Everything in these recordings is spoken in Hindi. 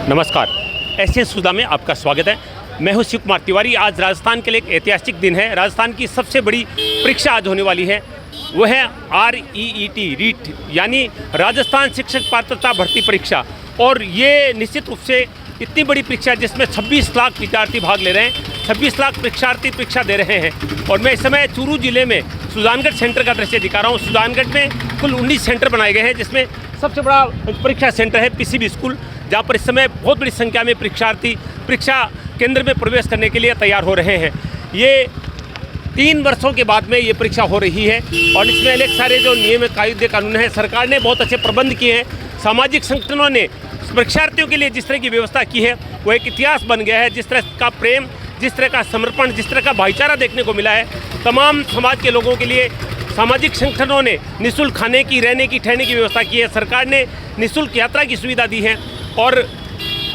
नमस्कार, एसएस सुधा में आपका स्वागत है। मैं हूं शिव कुमार तिवारी। आज राजस्थान के लिए एक ऐतिहासिक दिन है। राजस्थान की सबसे बड़ी परीक्षा आज होने वाली है, वो है रीट यानी राजस्थान शिक्षक पात्रता भर्ती परीक्षा। और ये निश्चित रूप से इतनी बड़ी परीक्षा है जिसमें 26 लाख विद्यार्थी भाग ले रहे हैं। 26 लाख परीक्षार्थी परीक्षा दे रहे हैं। और मैं इस समय चूरू जिले में सुजानगढ़ सेंटर का दृश्य दिखा रहा हूँ। सुजानगढ़ में कुल 19 सेंटर बनाए गए हैं, जिसमें सबसे बड़ा परीक्षा सेंटर है पीसीबी स्कूल, जहाँ पर इस समय बहुत बड़ी संख्या में परीक्षार्थी परीक्षा केंद्र में प्रवेश करने के लिए तैयार हो रहे हैं। ये 3 वर्षों के बाद में ये परीक्षा हो रही है और इसमें अनेक सारे जो नियम कायदे कानून हैं, सरकार ने बहुत अच्छे प्रबंध किए हैं। सामाजिक संगठनों ने परीक्षार्थियों के लिए जिस तरह की व्यवस्था की है वो एक इतिहास बन गया है। जिस तरह का प्रेम, जिस तरह का समर्पण, जिस तरह का भाईचारा देखने को मिला है, तमाम समाज के लोगों के लिए सामाजिक संगठनों ने निःशुल्क खाने की, रहने की, ठहरने की व्यवस्था की है। सरकार ने निःशुल्क यात्रा की सुविधा दी है और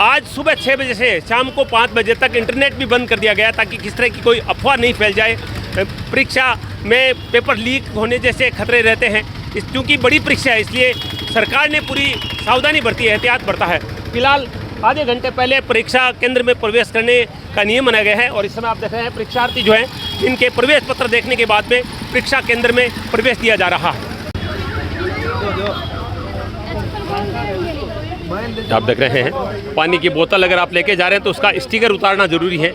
आज सुबह 6 बजे से शाम को 5 बजे तक इंटरनेट भी बंद कर दिया गया ताकि किस तरह की कोई अफवाह नहीं फैल जाए। परीक्षा में पेपर लीक होने जैसे खतरे रहते हैं। क्योंकि बड़ी परीक्षा है इसलिए सरकार ने पूरी सावधानी बरती है, एहतियात बरता है। फिलहाल आधे घंटे पहले परीक्षा केंद्र में प्रवेश करने का नियम बनाया गया है और इस समय आप देख रहे हैं परीक्षार्थी जो हैं इनके प्रवेश पत्र देखने के बाद में परीक्षा केंद्र में प्रवेश दिया जा रहा है। आप देख रहे हैं पानी की बोतल अगर आप लेके जा रहे हैं तो उसका स्टिकर उतारना जरूरी है।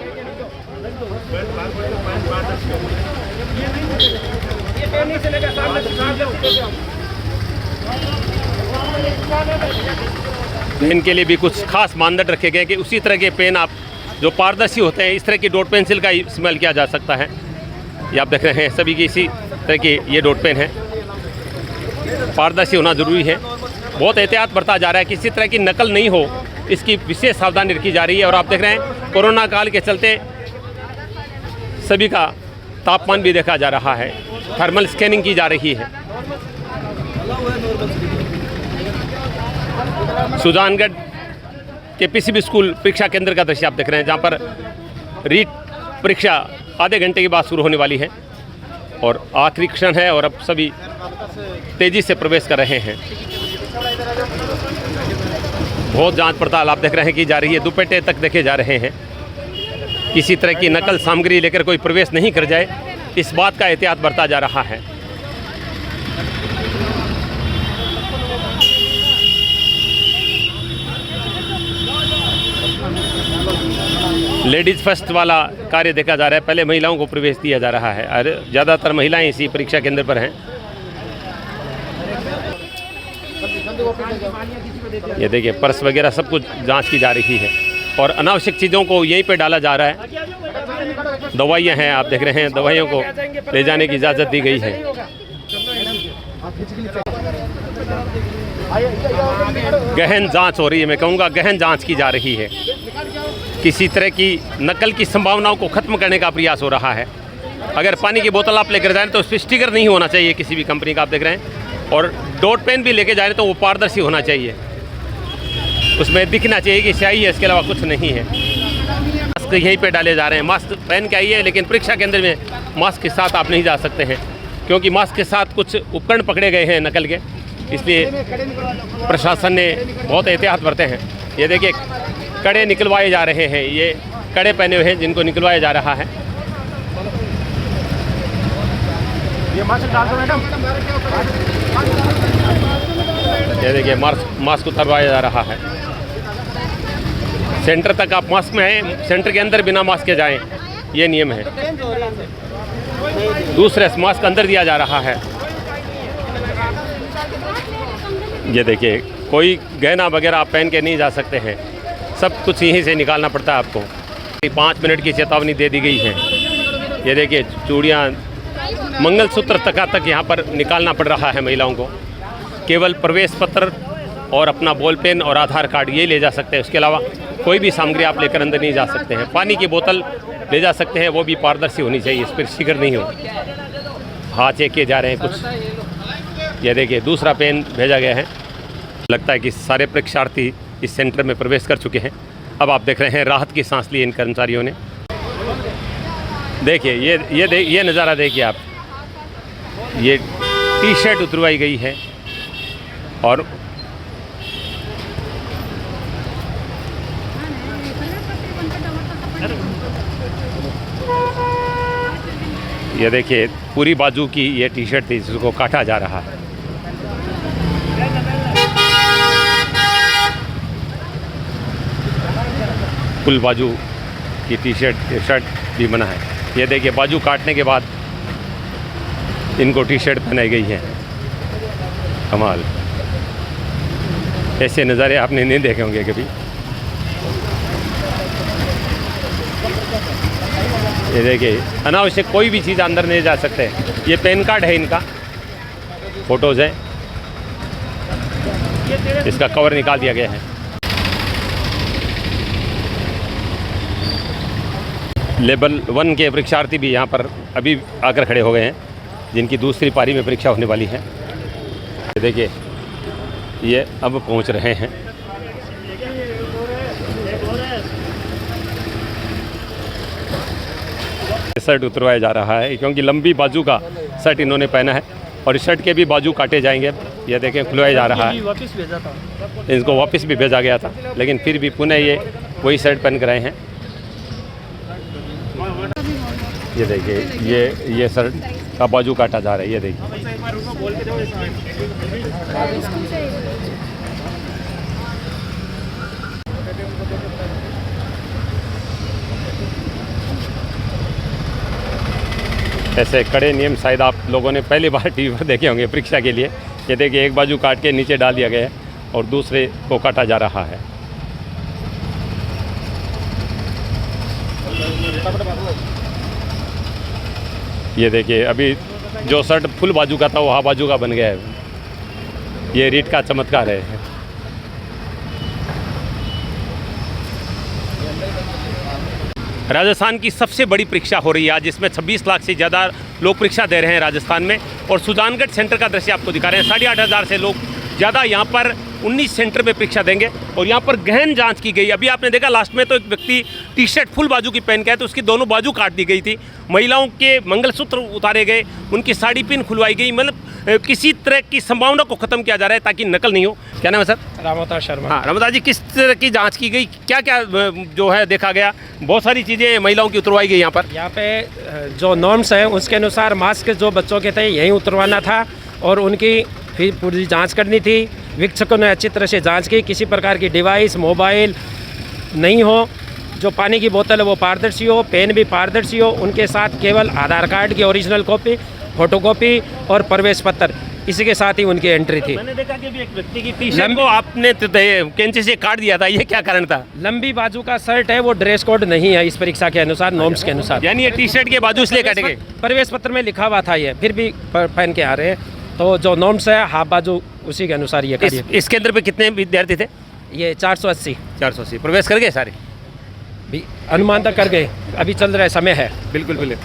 पेन के लिए भी कुछ खास मानदंड रखे गए कि उसी तरह के पेन आप जो पारदर्शी होते हैं, इस तरह की डॉट पेंसिल का इस्तेमाल किया जा सकता है। ये आप देख रहे हैं सभी की इसी तरह की ये डॉट पेन है। पारदर्शी होना जरूरी है। बहुत एहतियात बरता जा रहा है, किसी तरह की नकल नहीं हो, इसकी विशेष सावधानी रखी जा रही है। और आप देख रहे हैं कोरोना काल के चलते सभी का तापमान भी देखा जा रहा है, थर्मल स्कैनिंग की जा रही है। सुजानगढ़ के पीसीबी स्कूल परीक्षा केंद्र का दृश्य आप देख रहे हैं, जहां पर रीट परीक्षा आधे घंटे के बाद शुरू होने वाली है और आखिरी क्षण है और अब सभी तेज़ी से प्रवेश कर रहे हैं। बहुत जांच पड़ताल आप देख रहे हैं की जा रही है, दुपट्टे तक देखे जा रहे हैं। किसी तरह की नकल सामग्री लेकर कोई प्रवेश नहीं कर जाए, इस बात का एहतियात बरता जा रहा है। लेडीज़ फर्स्ट वाला कार्य देखा जा रहा है। पहले महिलाओं को प्रवेश दिया जा रहा है और ज़्यादातर महिलाएं इसी परीक्षा केंद्र पर हैं। ये देखिए पर्स वगैरह सब कुछ जांच की जा रही है और अनावश्यक चीज़ों को यहीं पे डाला जा रहा है। दवाइयाँ हैं, आप देख रहे हैं दवाइयों को ले जाने की इजाज़त दी गई है। गहन जांच हो रही है, मैं कहूँगा गहन जांच की जा रही है। किसी तरह की नकल की संभावनाओं को ख़त्म करने का प्रयास हो रहा है। अगर पानी की बोतल आप लेकर जाएं तो उस पर स्टिकर नहीं होना चाहिए किसी भी कंपनी का, आप देख रहे हैं। और डॉट पेन भी लेके जा रहे हैं तो वो पारदर्शी होना चाहिए, उसमें दिखना चाहिए कि स्याही है, इसके अलावा कुछ नहीं है। मास्क यहीं पे डाले जा रहे हैं। मास्क पहन के आइए, लेकिन परीक्षा केंद्र में मास्क के साथ आप नहीं जा सकते हैं क्योंकि मास्क के साथ कुछ उपकरण पकड़े गए हैं नकल के, इसलिए प्रशासन ने बहुत एहतियात बरते हैं। ये देखिए कड़े निकलवाए जा रहे हैं, ये कड़े पहने हुए हैं जिनको निकलवाया जा रहा है। ये मास्क डाल दो मैडम। ये देखिए मास्क उतरवाया जा रहा है। सेंटर तक आप मास्क में हैं, सेंटर के अंदर बिना मास्क के जाएं, ये नियम है। दूसरे मास्क अंदर दिया जा रहा है। ये देखिए कोई गहना वगैरह आप पहन के नहीं जा सकते हैं, सब कुछ यहीं से निकालना पड़ता है आपको। 5 मिनट की चेतावनी दे दी गई है। ये देखिए चूड़ियाँ, मंगलसूत्र तक यहाँ पर निकालना पड़ रहा है महिलाओं को। केवल प्रवेश पत्र और अपना बॉल पेन और आधार कार्ड ये ले जा सकते हैं, उसके अलावा कोई भी सामग्री आप लेकर अंदर नहीं जा सकते हैं। पानी की बोतल ले जा सकते हैं, वो भी पारदर्शी होनी चाहिए, इस पर स्टिकर नहीं हो। हाथ चेक किए जा रहे हैं कुछ। ये देखिए दूसरा पेन भेजा गया है। लगता है कि सारे परीक्षार्थी इस सेंटर में प्रवेश कर चुके हैं। अब आप देख रहे हैं राहत की सांस ली इन कर्मचारियों ने। देखिए ये नज़ारा देखिए आप, ये टी शर्ट उतरवाई गई है और ये देखिए पूरी बाजू की ये टी शर्ट थी जिसको काटा जा रहा है। फुल बाजू की टी शर्ट भी बना है। ये देखिए बाजू काटने के बाद इनको टी शर्ट पहनाई गई है। कमाल, ऐसे नज़ारे आपने नहीं देखे होंगे कभी। ये देखिए अनावश्यक कोई भी चीज़ अंदर नहीं जा सकते। ये पैन कार्ड है इनका, फोटोज़ है, इसका कवर निकाल दिया गया है। लेवल 1 के परीक्षार्थी भी यहाँ पर अभी आकर खड़े हो गए हैं, जिनकी दूसरी पारी में परीक्षा होने वाली है। देखिए ये अब पहुँच रहे हैं। शर्ट उतरवाया जा रहा है क्योंकि लंबी बाजू का शर्ट इन्होंने पहना है और इस शर्ट के भी बाजू काटे जाएंगे। ये देखें खुलवाया जा रहा है। वापस भेजा था, इनको वापस भी भेजा गया था, लेकिन फिर भी पुनः ये वही शर्ट पहन कर आए हैं। ये देखिए ये शर्ट का बाजू काटा जा रहा है। ये देखिए ऐसे कड़े नियम शायद आप लोगों ने पहली बार टीवी पर देखे होंगे परीक्षा के लिए। ये देखिए एक बाजू काट के नीचे डाल दिया गया है और दूसरे को काटा जा रहा है। ये देखिए अभी जो शर्ट फुल बाजू का था वो हाफ बाजू का बन गया है। ये रीट का चमत्कार है। राजस्थान की सबसे बड़ी परीक्षा हो रही है आज, जिसमें 26 लाख से ज़्यादा लोग परीक्षा दे रहे हैं राजस्थान में। और सुजानगढ़ सेंटर का दृश्य आपको दिखा रहे हैं। 8,500 से लोग ज़्यादा यहाँ पर 19 सेंटर में परीक्षा देंगे और यहाँ पर गहन जांच की गई। अभी आपने देखा लास्ट में तो एक व्यक्ति टी शर्ट फुल बाजू की पहन के आया तो उसकी दोनों बाजू काट दी गई थी। महिलाओं के मंगलसूत्र उतारे गए, उनकी साड़ी पिन खुलवाई गई। मतलब किसी तरह की संभावना को ख़त्म किया जा रहा है ताकि नकल नहीं हो। क्या नाम है सर? रामोता शर्मा। हाँ रामोता जी, किस तरह की जाँच की गई, क्या क्या जो है देखा गया? बहुत सारी चीज़ें महिलाओं की उतरवाई गई यहाँ पे जो नॉर्म्स हैं उसके अनुसार मास्क जो बच्चों के थे यहीं उतरवाना था और उनकी फिर पूरी जांच करनी थी। वीक्षकों ने अच्छी तरह से जांच की, किसी प्रकार की डिवाइस मोबाइल नहीं हो, जो पानी की बोतल है वो पारदर्शी हो, पेन भी पारदर्शी हो, उनके साथ केवल आधार कार्ड की ओरिजिनल कॉपी, फोटोकॉपी और प्रवेश पत्र, इसी के साथ ही उनकी एंट्री थी। मैंने देखा कि भी एक व्यक्ति की टी शर्ट को आपने कैंची से काट दिया था, ये क्या कारण था? लंबी बाजू का शर्ट है, वो ड्रेस कोड नहीं है इस परीक्षा के अनुसार, नॉर्म्स के अनुसार। यानी ये टी शर्ट के बाजू इसलिए काटे गए? प्रवेश पत्र में लिखा हुआ था ये, फिर भी पहन के आ रहे हैं। तो जो नॉर्म्स है हाफ बाजू उसी के अनुसार ये करिए। इसके अंदर पे कितने विद्यार्थी थे? ये 480। 480 प्रवेश कर गए सारे? भी अनुमान तक कर गए, अभी चल रहा है, समय है। बिल्कुल बिल्कुल।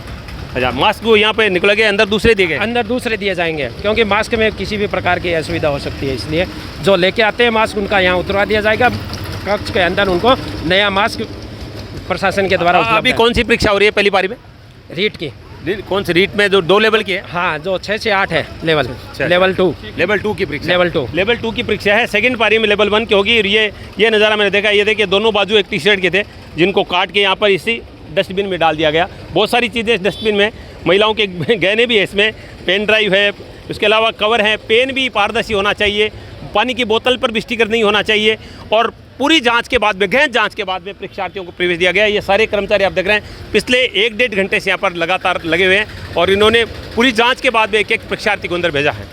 अच्छा, मास्क वो यहाँ पे निकल गए, अंदर दूसरे दिए गए? अंदर दूसरे दिए जाएंगे क्योंकि मास्क में किसी भी प्रकार की असुविधा हो सकती है, इसलिए जो लेके आते हैं मास्क उनका यहाँ उतरवा दिया जाएगा। कक्ष के अंदर उनको नया मास्क प्रशासन के द्वारा उपलब्ध है। अभी कौन सी परीक्षा हो रही है पहली पारी में? रीट की। कौन सी रीट में? जो 2 लेवल की है? हाँ, जो 6 से 8 है लेवल। लेवल 2 की परीक्षा। लेवल 2 की परीक्षा है। सेकंड पारी में लेवल 1 की होगी। ये नज़ारा मैंने देखा। ये देखिए दोनों बाजू एक टी शर्ट के थे जिनको काट के यहाँ पर इसी डस्टबिन में डाल दिया गया। बहुत सारी चीज़ें इस डस्टबिन में, महिलाओं के गहने भी है इसमें, पेन ड्राइव है, उसके अलावा कवर है, पेन भी पारदर्शी होना चाहिए, पानी की बोतल पर भी स्टिकर नहीं होना चाहिए। और पूरी जांच के बाद में, गहन जांच के बाद में परीक्षार्थियों को प्रवेश दिया गया। ये सारे कर्मचारी आप देख रहे हैं पिछले 1-1.5 घंटे से यहाँ पर लगातार लगे हुए हैं और इन्होंने पूरी जांच के बाद में एक परीक्षार्थी को अंदर भेजा है।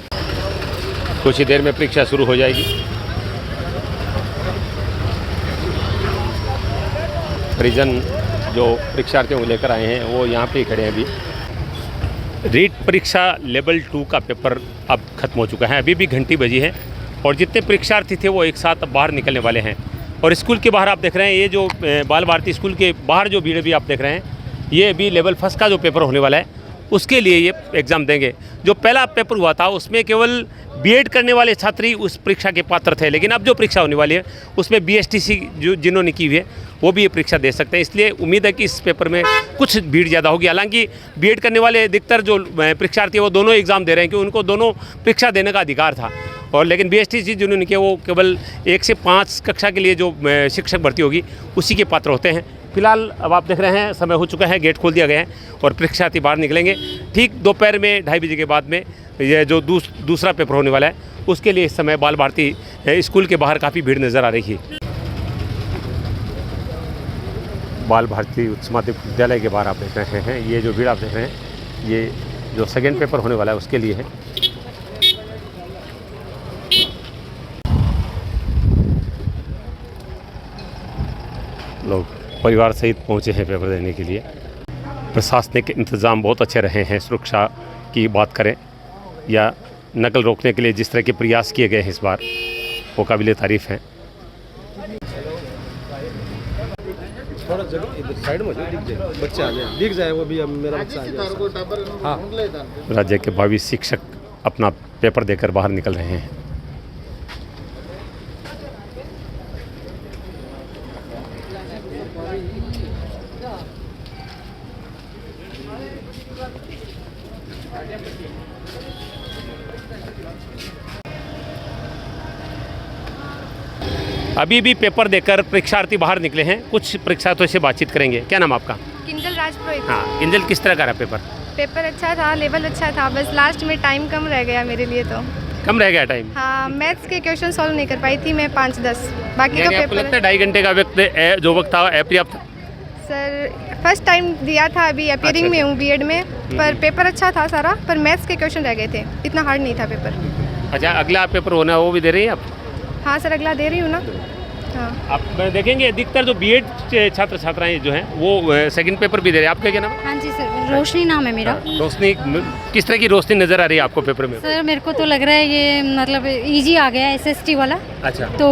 कुछ ही देर में परीक्षा शुरू हो जाएगी। परिजन जो परीक्षार्थियों को लेकर आए हैं वो यहाँ पे खड़े हैं। अभी रीट परीक्षा लेवल 2 का पेपर अब खत्म हो चुका है। अभी भी घंटी बजी है और जितने परीक्षार्थी थे वो एक साथ बाहर निकलने वाले हैं। और स्कूल के बाहर आप देख रहे हैं, ये जो बाल भारती स्कूल के बाहर जो भीड़ भी आप देख रहे हैं, ये अभी लेवल 1 का जो पेपर होने वाला है उसके लिए ये एग्ज़ाम देंगे। जो पहला पेपर हुआ था उसमें केवल बीएड करने वाले छात्र ही उस परीक्षा के पात्र थे, लेकिन अब जो परीक्षा होने वाली है उसमें बीएसटीसी जो जिन्होंने की हुई है वो भी ये परीक्षा दे सकते हैं। इसलिए उम्मीद है कि इस पेपर में कुछ भीड़ ज़्यादा होगी। हालांकि बीएड करने वाले अधिकतर जो परीक्षार्थी हैं वो दोनों एग्ज़ाम दे रहे हैं, क्योंकि उनको दोनों परीक्षा देने का अधिकार था। और लेकिन BSTC जिन्होंने किया वो केवल 1 से 5 कक्षा के लिए जो शिक्षक भर्ती होगी उसी के पात्र होते हैं। फिलहाल अब आप देख रहे हैं समय हो चुका है, गेट खोल दिया गया है और परीक्षार्थी बाहर निकलेंगे। ठीक दोपहर में 2:30 बजे के बाद में ये जो दूसरा पेपर होने वाला है उसके लिए इस समय बाल भारती स्कूल के बाहर काफ़ी भीड़ नज़र आ रही है। बाल भारती उच्च माध्यमिक विद्यालय के बाहर आप देख रहे हैं, ये जो भीड़ आप देख रहे हैं ये जो सेकेंड पेपर होने वाला है उसके लिए है। लोग परिवार सहित पहुंचे हैं पेपर देने के लिए। प्रशासनिक इंतज़ाम बहुत अच्छे रहे हैं। सुरक्षा की बात करें या नकल रोकने के लिए जिस तरह के प्रयास किए गए हैं इस बार वो काबिल तारीफ़ हैं। थोड़ा इधर साइड में बच्चे आ जाए, दिख जाए वो भी, अब मेरा बच्चा आ गया। हाँ। राज्य के 22 शिक्षक अपना पेपर देकर बाहर निकल रहे हैं। अभी भी पेपर देकर परीक्षार्थी बाहर निकले हैं। कुछ परीक्षार्थियों से बातचीत करेंगे। क्या नाम आपका? किंजल राजपुरोहित। हाँ, किंजल, किस तरह का रहा पेपर? पेपर अच्छा था, लेवल अच्छा था, बस लास्ट में टाइम कम रह गया मेरे लिए तो। कम रह गया टाइम? हाँ, मैथ्स के क्वेश्चन सॉल्व नहीं कर पाई थी मैं 5-10, बाकी का आपको लगता पेपर। है 2.5 घंटे का वक्त जो वक्त था अपर्याप्त? सर फर्स्ट टाइम दिया था, अभी अपीयरिंग अच्छा। में हूँ बीएड में, पर पेपर अच्छा था सारा, पर मैथ्स के क्वेश्चन रह गए थे, इतना हार्ड नहीं था पेपर। अच्छा, अगला पेपर होना है वो भी दे रही हैं आप? हाँ सर, अगला दे रही हूँ ना। हाँ। आप देखेंगे अधिकतर जो बीएड छात्र छात्राएं जो हैं वो सेकंड पेपर भी दे रहे हैं। आपका क्या नाम है? हाँ जी सर, रोशनी नाम है मेरा। रोशनी, किस तरह की रोशनी नज़र आ रही है आपको पेपर में? सर मेरे को तो लग रहा है ये मतलब इजी आ गया, SST वाला। अच्छा, तो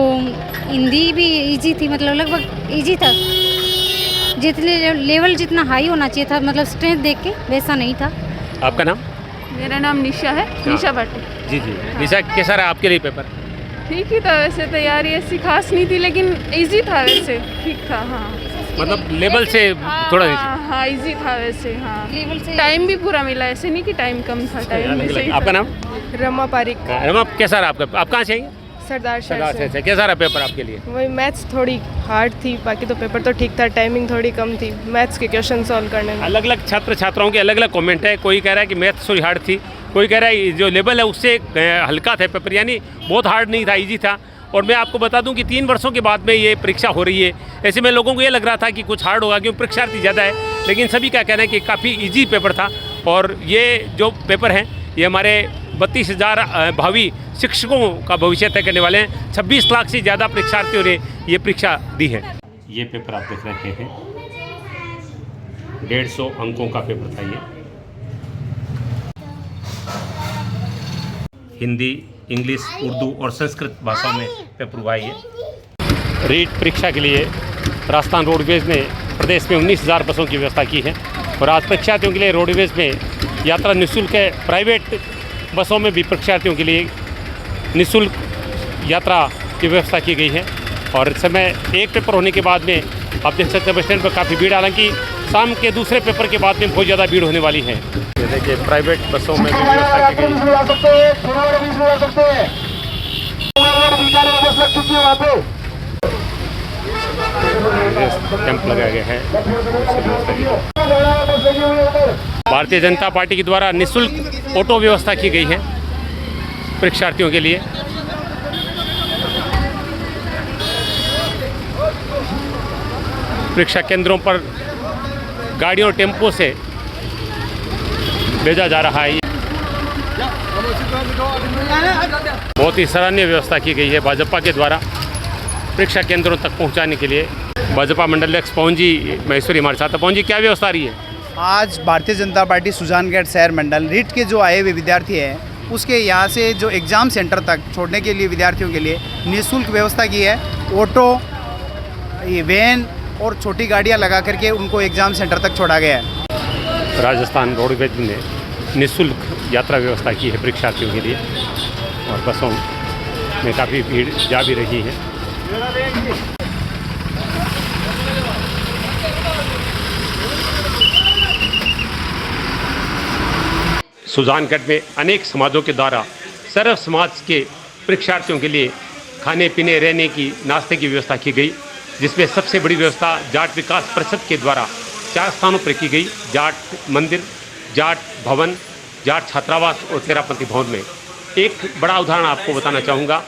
हिंदी भी इजी थी, मतलब लगभग इजी था, जितने लेवल जितना हाई होना चाहिए था, मतलब स्ट्रेंथ देख के वैसा नहीं था। आपका नाम? मेरा नाम निशा है, निशा भट्ट। जी जी। निशा, कैसा रहा आपके लिए पेपर? ठीक ही था वैसे, तैयारी ऐसी खास नहीं थी लेकिन इजी था वैसे, ठीक था। हाँ, मतलब लेवल से थोड़ा नीचे? हाँ इजी था वैसे। हाँ, लेवल से टाइम भी पूरा मिला, ऐसे नहीं कि टाइम कम था, टाइम भी सही था। आपका नाम? रमा पारिक। रमा, कैसा रहा आपका? आप कहाँ से आएंगे? सरदार शहर से। कैसा रहा पेपर आपके लिए? वही मैथ्स थोड़ी हार्ड थी, बाकी तो पेपर तो ठीक था, टाइमिंग थोड़ी कम थी मैथ्स के क्वेश्चन सॉल्व करने में। अलग अलग छात्र छात्राओं के अलग अलग कमेंट है। कोई कह रहा है कि मैथ्स थोड़ी हार्ड थी, कोई कह रहा है जो लेवल है उससे हल्का था पेपर, यानी बहुत हार्ड नहीं था, ईजी था। और मैं आपको बता दूं कि 3 वर्षों के बाद में ये परीक्षा हो रही है। ऐसे में लोगों को ये लग रहा था कि कुछ हार्ड होगा क्योंकि परीक्षार्थी ज़्यादा है, लेकिन सभी का कहना है कि काफ़ी इजी पेपर था। और ये जो पेपर हैं ये हमारे 32,000 भावी शिक्षकों का भविष्य तय करने वाले हैं। 26 लाख से ज़्यादा परीक्षार्थियों ने ये परीक्षा दी है। ये पेपर आप देख रहे हैं, 150 अंकों का पेपर था ये। हिंदी, इंग्लिश, उर्दू और संस्कृत भाषाओं में पेपर हुआ है ये। रीट परीक्षा के लिए राजस्थान रोडवेज ने प्रदेश में 19,000 बसों की व्यवस्था की है और आज परीक्षार्थियों के लिए रोडवेज में यात्रा निःशुल्क है। प्राइवेट बसों में भी परीक्षार्थियों के लिए निःशुल्क यात्रा की व्यवस्था की गई है। और इस समय एक पेपर होने के बाद में आप देख सकते हैं बस स्टैंड पर काफ़ी भीड़, हालांकि शाम के दूसरे पेपर के बाद में बहुत ज़्यादा भीड़ होने वाली है। देखिए प्राइवेट बसों में भी व्यवस्था की गई है। कैंप लगाया गया है। भारतीय जनता पार्टी के द्वारा निःशुल्क ऑटो व्यवस्था की गई है परीक्षार्थियों के लिए। परीक्षा केंद्रों पर गाड़ियों और टेम्पो से भेजा जा रहा है। बहुत ही सराहनीय व्यवस्था की गई है भाजपा के द्वारा परीक्षा केंद्रों तक पहुंचाने के लिए। भाजपा मंडल अध्यक्ष पवन जी महेश्वरी हमारे साथ। पवन जी, क्या व्यवस्था रही है? आज भारतीय जनता पार्टी सुजानगढ़ शहर मंडल रीट के जो आए हुए विद्यार्थी हैं उसके यहाँ से जो एग्ज़ाम सेंटर तक छोड़ने के लिए विद्यार्थियों के लिए निःशुल्क व्यवस्था की है। ऑटो, ये वैन और छोटी गाड़ियाँ लगा करके उनको एग्ज़ाम सेंटर तक छोड़ा गया है। राजस्थान रोडवेज ने निःशुल्क यात्रा व्यवस्था की है परीक्षार्थियों के लिए और बसों में काफ़ी भीड़ जा भी रही है। सुजानगढ़ में अनेक समाजों के द्वारा सर्व समाज के परीक्षार्थियों के लिए खाने पीने रहने की नाश्ते की व्यवस्था की गई, जिसमें सबसे बड़ी व्यवस्था जाट विकास परिषद के द्वारा 4 स्थानों पर की गई। जाट मंदिर, जाट भवन, जाट छात्रावास और तेरापंथी भवन में। एक बड़ा उदाहरण आपको बताना चाहूँगा,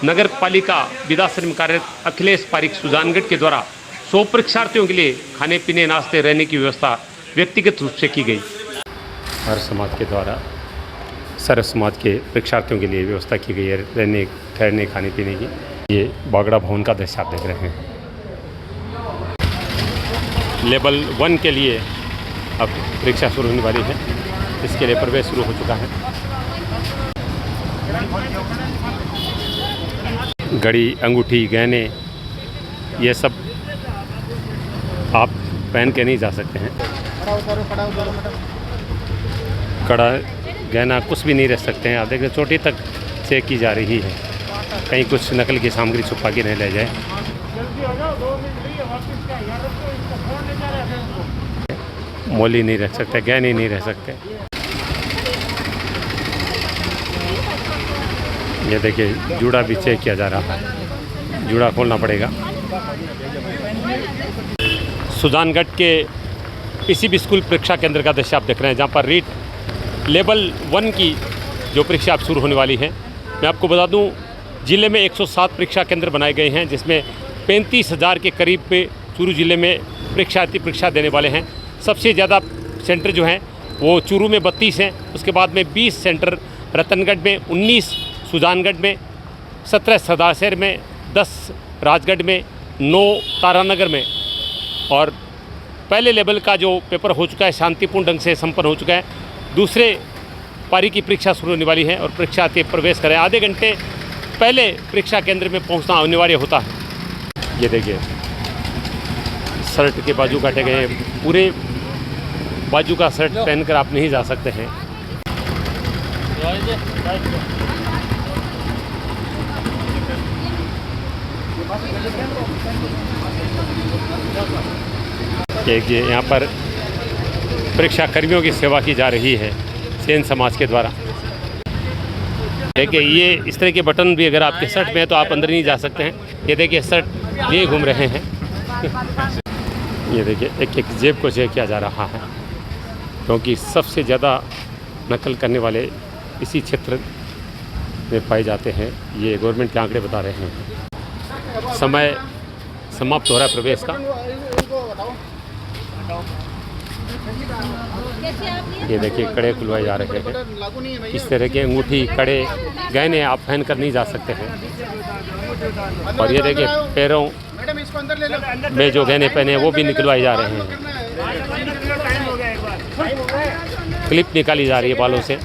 नगर पालिका विदाश्रम में कार्यरत अखिलेश पारिक सुजानगढ़ के द्वारा 100 परीक्षार्थियों के लिए खाने पीने नाश्ते रहने की व्यवस्था व्यक्तिगत रूप से की गई। हर समाज के द्वारा सर्व समाज के परीक्षार्थियों के लिए व्यवस्था की गई है रहने ठहरने खाने पीने की। ये बागड़ा भवन का दृश्य आप देख रहे हैं। लेवल 1 के लिए अब परीक्षा शुरू होने वाली है, इसके लिए प्रवेश शुरू हो चुका है। घड़ी, अंगूठी, गहने ये सब आप पहन के नहीं जा सकते हैं। कड़ा, गहना कुछ भी नहीं रख सकते हैं। आप देखिए चोटी तक चेक की जा रही है, कहीं कुछ नकल की सामग्री छुपा के नहीं ले जाए। मोली नहीं रख सकते, गहने नहीं रख सकते। ये देखिए जूड़ा भी चेक किया जा रहा है, जूड़ा खोलना पड़ेगा। सुजानगढ़ के किसी भी स्कूल परीक्षा केंद्र का दृश्य आप देख रहे हैं, जहाँ पर रीट लेवल 1 की जो परीक्षा अब शुरू होने वाली है। मैं आपको बता दूं, ज़िले में 107 परीक्षा केंद्र बनाए गए हैं, जिसमें 35,000 के करीब पे चूरू ज़िले में परीक्षार्थी परीक्षा देने वाले हैं। सबसे ज़्यादा सेंटर जो हैं वो चूरू में 32 हैं, उसके बाद में 20 सेंटर रतनगढ़ में, 19 सुजानगढ़ में, 17 सदाशहर में, 10 राजगढ़ में, 9 तारानगर में। और पहले लेवल का जो पेपर हो चुका है शांतिपूर्ण ढंग से संपन्न हो चुका है। दूसरे पारी की परीक्षा शुरू होने वाली है और परीक्षार्थी प्रवेश करें। आधे घंटे पहले परीक्षा केंद्र में पहुंचना अनिवार्य होता है। ये देखिए शर्ट के बाजू काटे गए हैं, पूरे बाजू का शर्ट पहनकर आप नहीं जा सकते हैं। देखिए यहाँ पर परीक्षा कर्मियों की सेवा की जा रही है सेन समाज के द्वारा। देखिए ये इस तरह के बटन भी अगर आपके शर्ट में है तो आप अंदर नहीं जा सकते हैं। ये देखिए शर्ट ये घूम रहे हैं। ये देखिए एक एक जेब को चेक किया जा रहा है, क्योंकि सबसे ज़्यादा नकल करने वाले इसी क्षेत्र में पाए जाते हैं। ये गवर्नमेंट के आंकड़े बता रहे हैं। समय समाप्त हो रहा है प्रवेश का। ये देखिए कड़े खुलवाए जा रहे हैं। इस तरह के अंगूठी, कड़े, गहने आप पहन कर नहीं जा सकते हैं। और ये देखिए पैरों में जो गहने पहने हैं वो भी निकलवाए जा रहे हैं। क्लिप निकाली जा रही है बालों से।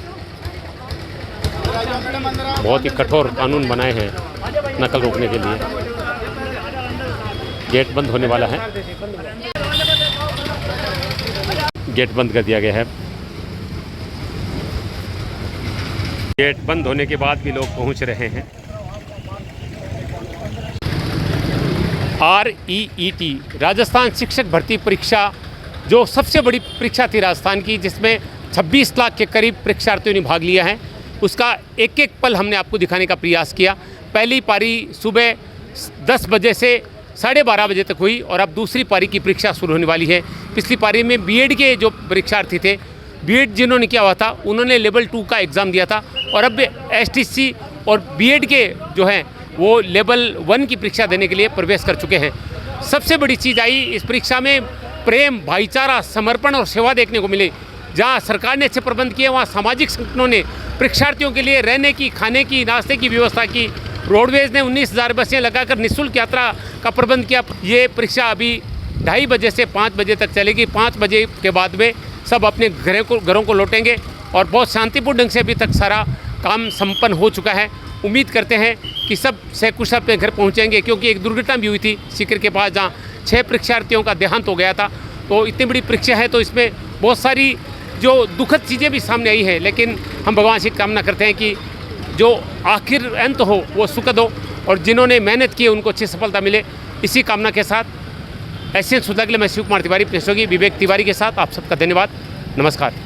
बहुत ही कठोर कानून बनाए हैं नकल रोकने के लिए। गेट बंद होने वाला है, गेट बंद कर दिया गया है। गेट बंद होने के बाद भी लोग पहुंच रहे हैं। REET राजस्थान शिक्षक भर्ती परीक्षा जो सबसे बड़ी परीक्षा थी राजस्थान की, जिसमें 26 लाख के करीब परीक्षार्थियों ने भाग लिया है, उसका एक एक पल हमने आपको दिखाने का प्रयास किया। पहली पारी सुबह 10 बजे से 12:30 बजे तक हुई और अब दूसरी पारी की परीक्षा शुरू होने वाली है। पिछली पारी में बीएड के जो परीक्षार्थी थे, बीएड जिन्होंने किया हुआ था, उन्होंने लेवल 2 का एग्ज़ाम दिया था और अब STC और बीएड के जो हैं वो लेवल 1 की परीक्षा देने के लिए प्रवेश कर चुके हैं। सबसे बड़ी चीज़ आई इस परीक्षा में प्रेम, भाईचारा, समर्पण और सेवा देखने को मिले। जहाँ सरकार ने अच्छे प्रबंध किए, वहाँ सामाजिक संगठनों ने परीक्षार्थियों के लिए रहने की, खाने की, नाश्ते की व्यवस्था की। रोडवेज ने 19,000 बसें लगाकर निःशुल्क यात्रा का प्रबंध किया। ये परीक्षा अभी 2:30 बजे से 5 बजे तक चलेगी। 5 बजे के बाद में सब अपने घरों को लौटेंगे और बहुत शांतिपूर्ण ढंग से अभी तक सारा काम संपन्न हो चुका है। उम्मीद करते हैं कि सब सकुशल अपने घर पहुंचेंगे, क्योंकि एक दुर्घटना भी हुई थी सीकर के पास, जहां 6 परीक्षार्थियों का देहांत हो गया था। तो इतनी बड़ी परीक्षा है तो इसमें बहुत सारी जो दुखद चीज़ें भी सामने आई हैं, लेकिन हम भगवान से कामना करते हैं कि जो आखिर अंत हो वो सुखद हो और जिन्होंने मेहनत की उनको अच्छी सफलता मिले। इसी कामना के साथ एशियन सुधा के लिए मैं शिव कुमार तिवारी, सहयोगी विवेक तिवारी के साथ आप सबका धन्यवाद। नमस्कार।